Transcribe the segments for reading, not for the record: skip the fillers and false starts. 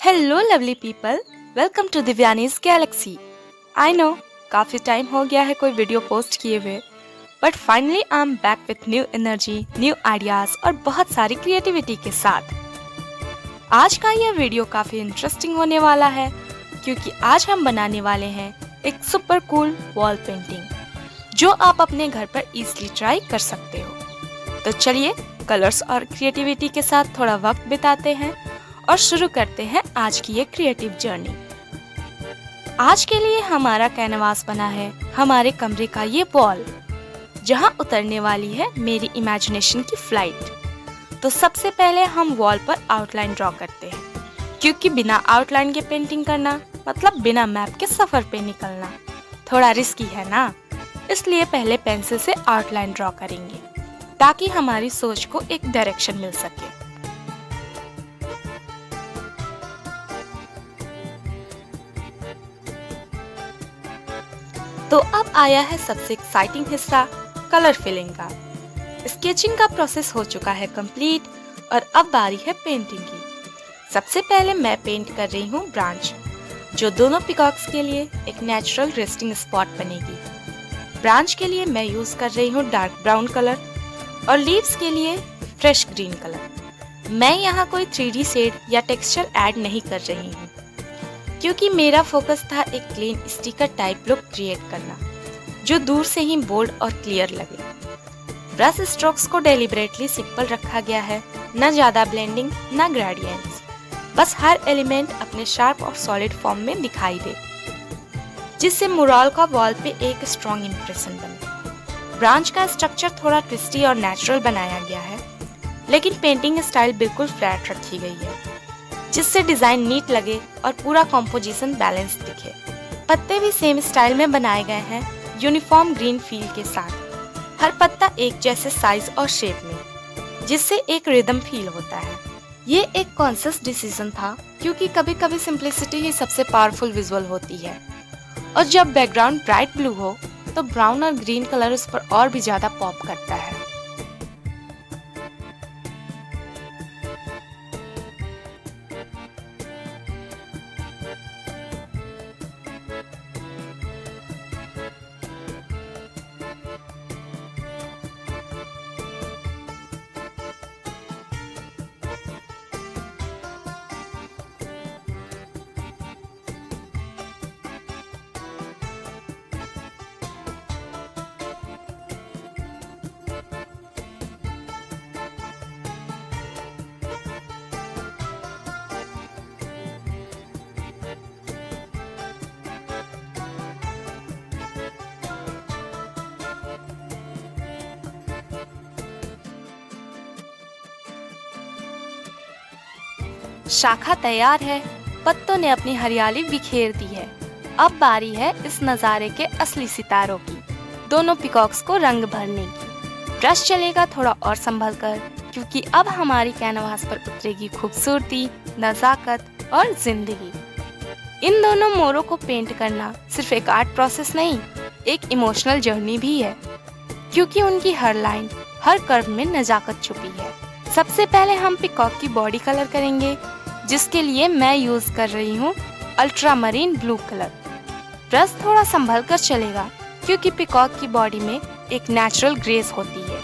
Hello lovely people, welcome to Divyani's galaxy. I know काफ़ी time हो गया है कोई वीडियो पोस्ट किए हुए, but finally I am back with new energy, new ideas और बहुत सारी क्रिएटिविटी के साथ। आज का यह वीडियो काफ़ी इंटरेस्टिंग होने वाला है क्योंकि आज हम बनाने वाले हैं एक सुपर कूल वॉल पेंटिंग जो आप अपने घर पर इजीली ट्राई कर सकते हो। तो चलिए कलर्स और क्रिएटिविटी के साथ थोड़ा वक्त बिताते हैं और शुरू करते हैं आज की ये क्रिएटिव जर्नी। आज के लिए हमारा कैनवास बना है हमारे कमरे का ये वॉल, जहां उतरने वाली है मेरी इमेजिनेशन की फ्लाइट। तो सबसे पहले हम वॉल पर आउटलाइन ड्रॉ करते हैं, क्योंकि बिना आउटलाइन के पेंटिंग करना मतलब बिना मैप के सफर पे निकलना थोड़ा रिस्की है ना। इसलिए पहले पेंसिल से आउटलाइन ड्रॉ करेंगे ताकि हमारी सोच को एक डायरेक्शन मिल सके। तो अब आया है सबसे एक्साइटिंग हिस्सा, कलर फिलिंग का। स्केचिंग का प्रोसेस हो चुका है कंप्लीट और अब बारी है पेंटिंग की। सबसे पहले मैं पेंट कर रही हूँ ब्रांच, जो दोनों पिकॉक्स के लिए एक नेचुरल रेस्टिंग स्पॉट बनेगी। ब्रांच के लिए मैं यूज कर रही हूँ डार्क ब्राउन कलर और लीव्स के लिए फ्रेश ग्रीन कलर। मैं यहाँ कोई 3D शेड या टेक्सचर ऐड नहीं कर रही हूँ, क्योंकि मेरा फोकस था एक clean sticker type look create करना जो दूर से ही बोल्ड और क्लियर लगे। ब्रश स्ट्रोक्स को डेलिबरेटली सिंपल रखा गया है, न ज्यादा ब्लेंडिंग न ग्रेडियंट्स, बस हर एलिमेंट अपने शार्प और सॉलिड फॉर्म में दिखाई दे, जिससे मुराल का वॉल पे एक स्ट्रॉन्ग इम्प्रेशन बने। ब्रांच का स्ट्रक्चर थोड़ा ट्विस्टी और नेचुरल बनाया गया है, लेकिन पेंटिंग स्टाइल बिल्कुल फ्लैट रखी गई है, जिससे डिजाइन नीट लगे और पूरा कॉम्पोजिशन बैलेंस दिखे। पत्ते भी सेम स्टाइल में बनाए गए हैं, यूनिफॉर्म ग्रीन फील के साथ, हर पत्ता एक जैसे साइज और शेप में, जिससे एक रिदम फील होता है। ये एक कॉन्शियस डिसीजन था, क्योंकि कभी कभी सिंप्लिसिटी ही सबसे पावरफुल विजुअल होती है, और जब बैकग्राउंड ब्राइट ब्लू हो तो ब्राउन और ग्रीन कलर उस पर और भी ज्यादा पॉप करता है। शाखा तैयार है, पत्तों ने अपनी हरियाली बिखेर दी है। अब बारी है इस नज़ारे के असली सितारों की, दोनों पिकॉक्स को रंग भरने की। ब्रश चलेगा थोड़ा और संभल कर, क्योंकि अब हमारी कैनवास पर उतरेगी खूबसूरती, नजाकत और जिंदगी। इन दोनों मोरों को पेंट करना सिर्फ एक आर्ट प्रोसेस नहीं, एक इमोशनल जर्नी भी है, क्योंकि उनकी हर लाइन, हर कर्व में नजाकत छुपी है। सबसे पहले हम पिकॉक की बॉडी कलर करेंगे, जिसके लिए मैं यूज कर रही हूँ अल्ट्रामरीन ब्लू कलर। ब्रश थोड़ा संभल कर चलेगा, क्योंकि पिकॉक की बॉडी में एक नेचुरल ग्रेस होती है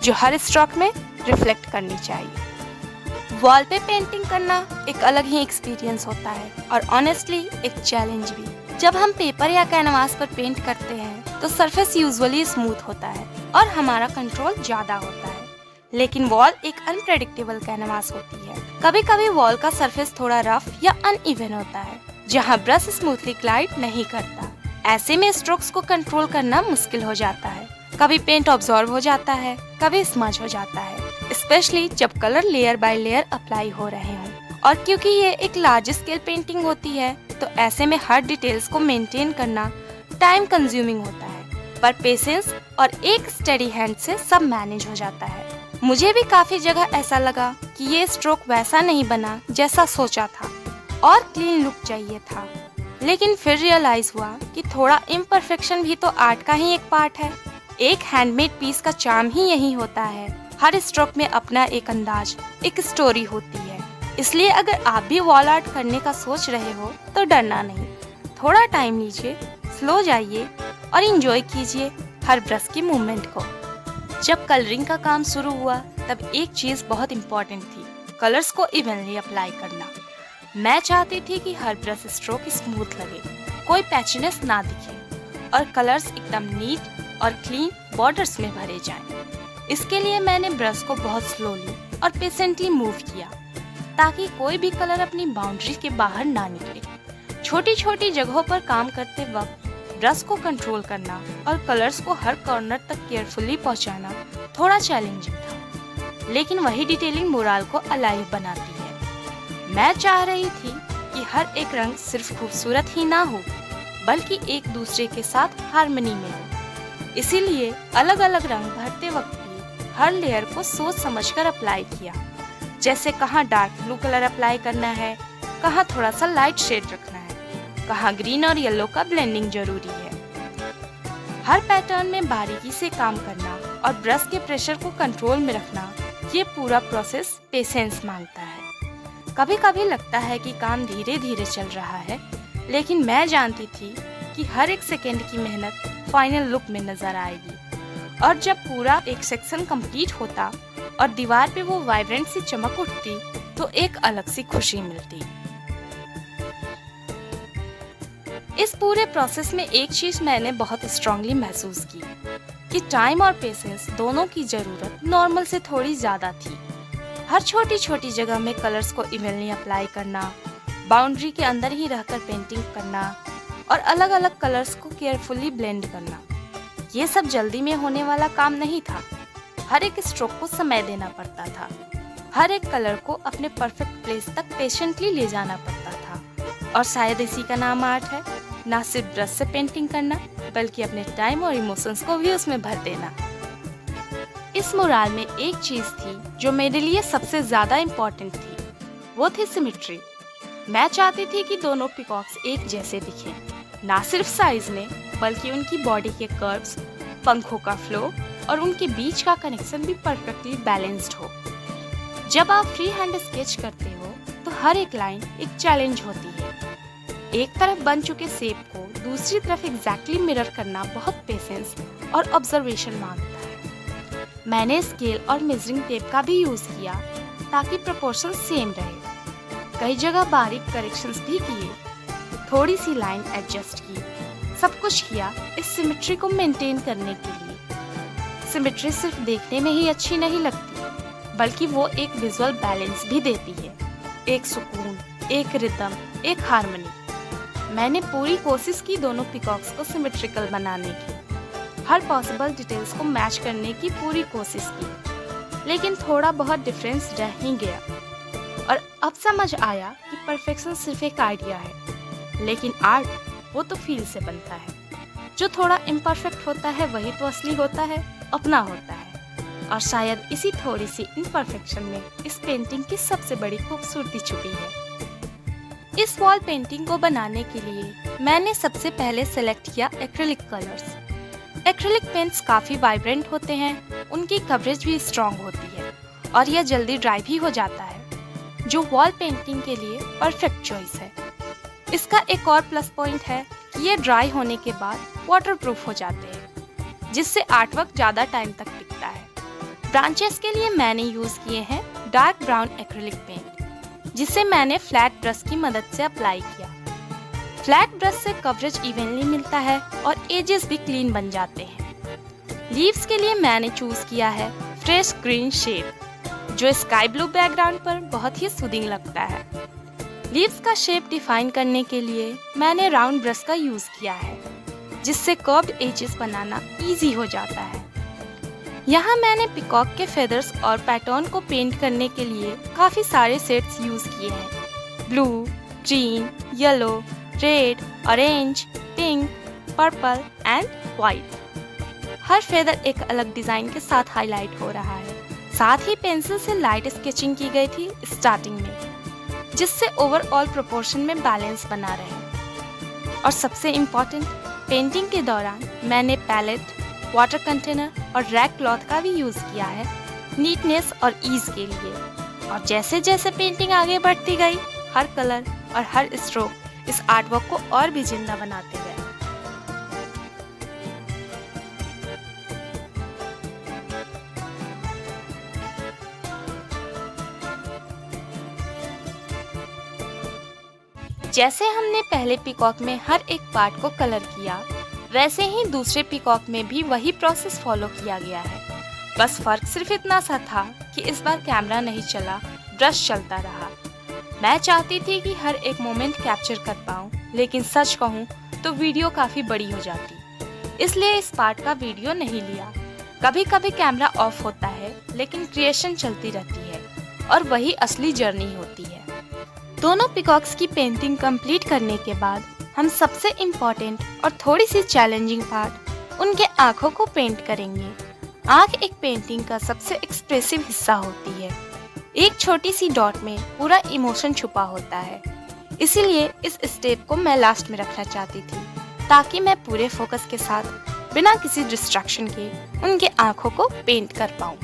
जो हर स्ट्रोक में रिफ्लेक्ट करनी चाहिए। वॉल पे पेंटिंग करना एक अलग ही एक्सपीरियंस होता है और ऑनेस्टली एक चैलेंज भी। जब हम पेपर या कैनवास पर पेंट करते हैं तो सरफेस यूजुअली स्मूथ होता है और हमारा कंट्रोल ज्यादा होता है, लेकिन वॉल एक अनप्रेडिक्टेबल कैनवास होती है। कभी कभी वॉल का सरफेस थोड़ा रफ या अनइवन होता है, जहां ब्रश स्मूथली ग्लाइड नहीं करता। ऐसे में स्ट्रोक्स को कंट्रोल करना मुश्किल हो जाता है। कभी पेंट ऑब्जॉर्व हो जाता है, कभी स्मज हो जाता है, स्पेशली जब colour layer by layer apply हो रहे हों। और क्योंकि ये एक लार्ज स्केल पेंटिंग होती है, तो ऐसे में हर डिटेल्स को मेंटेन करना टाइम कंज्यूमिंग होता है, पर पेशेंस और एक स्टेडी हैंड से सब मैनेज हो जाता है। मुझे भी काफी जगह ऐसा लगा कि ये स्ट्रोक वैसा नहीं बना जैसा सोचा था और क्लीन लुक चाहिए था, लेकिन फिर रियलाइज हुआ कि थोड़ा इम्परफेक्शन भी तो आर्ट का ही एक पार्ट है। एक हैंडमेड पीस का चार्म ही यही होता है, हर स्ट्रोक में अपना एक अंदाज, एक स्टोरी होती है। इसलिए अगर आप भी वॉल आर्ट करने का सोच रहे हो तो डरना नहीं। थोड़ा टाइम लीजिए, स्लो जाइए और एंजॉय कीजिए हर ब्रश की मूवमेंट को। जब कलरिंग का काम शुरू हुआ तब एक चीज़ बहुत इम्पोर्टेंट थी, कलर्स को इवनली अप्लाई करना। मैं चाहती थी कि हर ब्रश स्ट्रोक स्मूथ लगे, कोई पैचीनेस ना दिखे और कलर्स एकदम नीट और क्लीन बॉर्डर्स में भरे जाएं। इसके लिए मैंने ब्रश को बहुत स्लोली और पेशेंटली मूव किया ताकि कोई भी कलर अपनी बाउंड्री के बाहर ना निकले। छोटी छोटी जगहों पर काम करते वक्त ब्रश को कंट्रोल करना और कलर्स को हर कॉर्नर तक केयरफुली पहुंचाना थोड़ा चैलेंजिंग था, लेकिन वही डिटेलिंग मोराल को अलाइव बनाती है। मैं चाह रही थी कि हर एक रंग सिर्फ खूबसूरत ही ना हो बल्कि एक दूसरे के साथ हार्मनी में हो। इसीलिए अलग अलग रंग भरते वक्त भी हर लेयर को सोच समझकर अप्लाई किया, जैसे कहाँ डार्क ब्लू कलर अप्लाई करना है, कहाँ थोड़ा सा लाइट शेड रखना है, कहाँ ग्रीन और येलो का ब्लेंडिंग जरूरी है। हर पैटर्न में बारीकी से काम करना और ब्रश के प्रेशर को कंट्रोल में रखना, ये पूरा प्रोसेस पेशेंस मांगता है। कभी कभी लगता है कि काम धीरे धीरे चल रहा है, लेकिन मैं जानती थी कि हर एक सेकेंड की मेहनत फाइनल लुक में नजर आएगी। और जब पूरा एक सेक्शन कंप्लीट होता और दीवार पे वो वाइब्रेंट सी चमक उठती तो एक अलग सी खुशी मिलती। इस पूरे प्रोसेस में एक चीज मैंने बहुत स्ट्रांगली महसूस की कि टाइम और पेशेंस दोनों की जरूरत नॉर्मल से थोड़ी ज्यादा थी। हर छोटी छोटी जगह में कलर्स को इवनली अप्लाई करना, बाउंड्री के अंदर ही रहकर पेंटिंग करना और अलग अलग कलर्स को केयरफुली ब्लेंड करना, ये सब जल्दी में होने वाला काम नहीं था। हर एक स्ट्रोक को समय देना पड़ता था, हर एक कलर को अपने परफेक्ट प्लेस तक पेशेंटली ले जाना पड़ता था। और शायद इसी का नाम आर्ट है, ना सिर्फ ब्रश से पेंटिंग करना बल्कि अपने टाइम और इमोशंस को भी उसमें भर देना। इस मोराल में एक चीज थी जो मेरे लिए सबसे ज्यादा इम्पोर्टेंट थी, वो थी सिमेट्री। मैं चाहती थी कि दोनों पिकॉक्स एक जैसे दिखें, ना सिर्फ साइज में बल्कि उनकी बॉडी के कर्व्स, पंखों का फ्लो और उनके बीच का कनेक्शन भी परफेक्टली बैलेंस्ड हो। जब आप फ्री हैंड स्केच करते हो तो हर एक लाइन एक चैलेंज होती है। एक तरफ बन चुके शेप को दूसरी तरफ एग्जैक्टली मिरर करना बहुत पेशेंस और ऑब्जर्वेशन मांगता है। मैंने स्केल और मेजरिंग टेप का भी यूज किया ताकि प्रोपोर्शन सेम रहे। कई जगह बारीक करेक्शंस भी किए, थोड़ी सी लाइन एडजस्ट की, सब कुछ किया इस सिमेट्री को मेंटेन करने के लिए। सिमेट्री सिर्फ देखने में ही अच्छी नहीं लगती बल्कि वो एक विजुअल बैलेंस भी देती है, एक सुकून, एक रिदम, एक हार्मनी। मैंने पूरी कोशिश की दोनों पिकॉक्स को सिमेट्रिकल बनाने की, हर पॉसिबल डिटेल्स को मैच करने की पूरी कोशिश की, लेकिन थोड़ा बहुत डिफरेंस रह ही गया। और अब समझ आया कि परफेक्शन सिर्फ एक आइडिया है, लेकिन आर्ट वो तो फील से बनता है। जो थोड़ा इम्परफेक्ट होता है वही तो असली होता है, अपना होता है। और शायद इसी थोड़ी सी इम्परफेक्शन में इस पेंटिंग की सबसे बड़ी खूबसूरती छुपी है। इस वॉल पेंटिंग को बनाने के लिए मैंने सबसे पहले सेलेक्ट किया एक्रिलिक कलर्स। एक्रिलिक पेंट्स काफ़ी वाइब्रेंट होते हैं, उनकी कवरेज भी स्ट्रॉन्ग होती है और यह जल्दी ड्राई भी हो जाता है, जो वॉल पेंटिंग के लिए परफेक्ट चॉइस है। इसका एक और प्लस पॉइंट है कि ये ड्राई होने के बाद वाटरप्रूफ हो जाते हैं, जिससे आर्टवर्क ज़्यादा टाइम तक टिकता है। ब्रांचेस के लिए मैंने यूज़ किए हैं डार्क ब्राउन एक्रिलिक पेंट, जिसे मैंने फ्लैट ब्रश की मदद से अप्लाई किया। फ्लैट ब्रश से कवरेज इवनली मिलता है और एजेस भी क्लीन बन जाते हैं। लीव्स के लिए मैंने चूज किया है फ्रेश ग्रीन शेड, जो स्काई ब्लू बैकग्राउंड पर बहुत ही सूदिंग लगता है। लीव्स का शेप डिफाइन करने के लिए मैंने राउंड ब्रश का यूज किया है, जिससे कर्व्ड एजेस बनाना इजी हो जाता है। यहाँ मैंने पिकॉक के फेदर्स और पैटर्न को पेंट करने के लिए काफी सारे शेड्स यूज किए हैं, blue, green, yellow, red, orange, pink, purple and white. Her feather एक अलग डिजाइन के साथ हाईलाइट हो रहा है। साथ ही पेंसिल से लाइट स्केचिंग की गई थी स्टार्टिंग में, जिससे ओवरऑल प्रोपोर्शन में बैलेंस बना रहे। और सबसे इम्पोर्टेंट, पेंटिंग के दौरान मैंने पैलेट, वाटर कंटेनर और रैक क्लॉथ का भी यूज किया है नीटनेस और ईज के लिए। और जैसे जैसे पेंटिंग आगे बढ़ती गई, हर कलर और हर स्ट्रोक इस आर्टवर्क को और भी जिंदा बनाते गए। जैसे हमने पहले पीकॉक में हर एक पार्ट को कलर किया, वैसे ही दूसरे पीकॉक में भी वही प्रोसेस फॉलो किया गया है। बस फर्क सिर्फ इतना सा था कि इस बार कैमरा नहीं चला, ब्रश चलता रहा। मैं चाहती थी कि हर एक मोमेंट कैप्चर कर पाऊँ, लेकिन सच कहूँ तो वीडियो काफ़ी बड़ी हो जाती, इसलिए इस पार्ट का वीडियो नहीं लिया। कभी कभी कैमरा ऑफ होता है, लेकिन क्रिएशन चलती रहती है और वही असली जर्नी होती है। दोनों पीकॉक्स की पेंटिंग कंप्लीट करने के बाद हम सबसे इम्पोर्टेंट और थोड़ी सी चैलेंजिंग पार्ट, उनके आँखों को पेंट करेंगे। आँख एक पेंटिंग का सबसे एक्सप्रेसिव हिस्सा होती है। एक छोटी सी डॉट में पूरा इमोशन छुपा होता है, इसीलिए इस स्टेप को मैं लास्ट में रखना चाहती थी, ताकि मैं पूरे फोकस के साथ बिना किसी डिस्ट्रैक्शन के उनके आँखों को पेंट कर पाऊँ।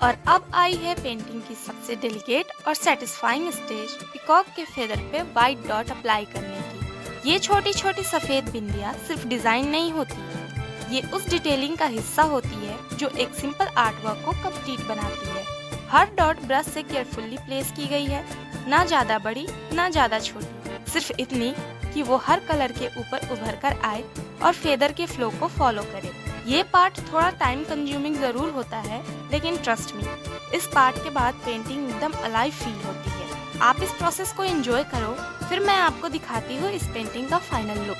और अब आई है पेंटिंग की सबसे डेलिकेट और सेटिस्फाइंग स्टेज, पीकॉक के फेदर पे वाइट डॉट अप्लाई करने की। ये छोटी छोटी सफ़ेद बिंदियाँ सिर्फ डिज़ाइन नहीं होती, ये उस डिटेलिंग का हिस्सा होती है जो एक सिंपल आर्टवर्क को कंप्लीट बनाती है। हर डॉट ब्रश से केयरफुली प्लेस की गई है, ना ज़्यादा बड़ी ना ज़्यादा छोटी, सिर्फ इतनी कि वो हर कलर के ऊपर उभर कर आए और फेदर के फ्लो को फॉलो करे। ये पार्ट थोड़ा टाइम कंज्यूमिंग ज़रूर होता है, लेकिन ट्रस्ट मी, इस पार्ट के बाद पेंटिंग एकदम अलाइव फील होती है। आप इस प्रोसेस को एंजॉय करो, फिर मैं आपको दिखाती हूँ इस पेंटिंग का फाइनल लुक।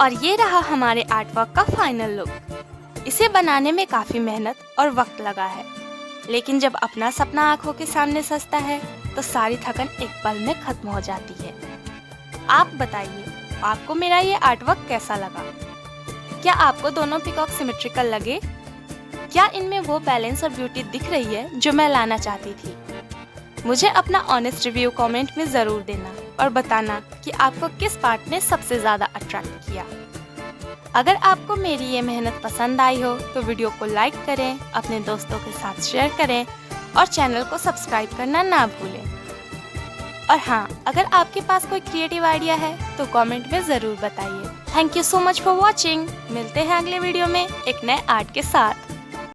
और ये रहा हमारे आर्टवर्क का फाइनल लुक। इसे बनाने में काफ़ी मेहनत और वक्त लगा है, लेकिन जब अपना सपना आंखों के सामने सजता है तो सारी थकन एक पल में खत्म हो जाती है। आप बताइए, आपको मेरा ये आर्टवर्क कैसा लगा? क्या आपको दोनों पीकॉक सिमेट्रिकल लगे? क्या इनमें वो बैलेंस और ब्यूटी दिख रही है जो मैं लाना चाहती थी? मुझे अपना ऑनेस्ट रिव्यू कमेंट में ज़रूर देना और बताना कि आपको किस पार्ट ने सबसे ज़्यादा अट्रैक्ट किया। अगर आपको मेरी ये मेहनत पसंद आई हो तो वीडियो को लाइक करें, अपने दोस्तों के साथ शेयर करें और चैनल को सब्सक्राइब करना ना भूलें। और हाँ, अगर आपके पास कोई क्रिएटिव आइडिया है तो कमेंट में ज़रूर बताइए। Thank you so much for watching. मिलते हैं अगले वीडियो में एक नए आर्ट के साथ।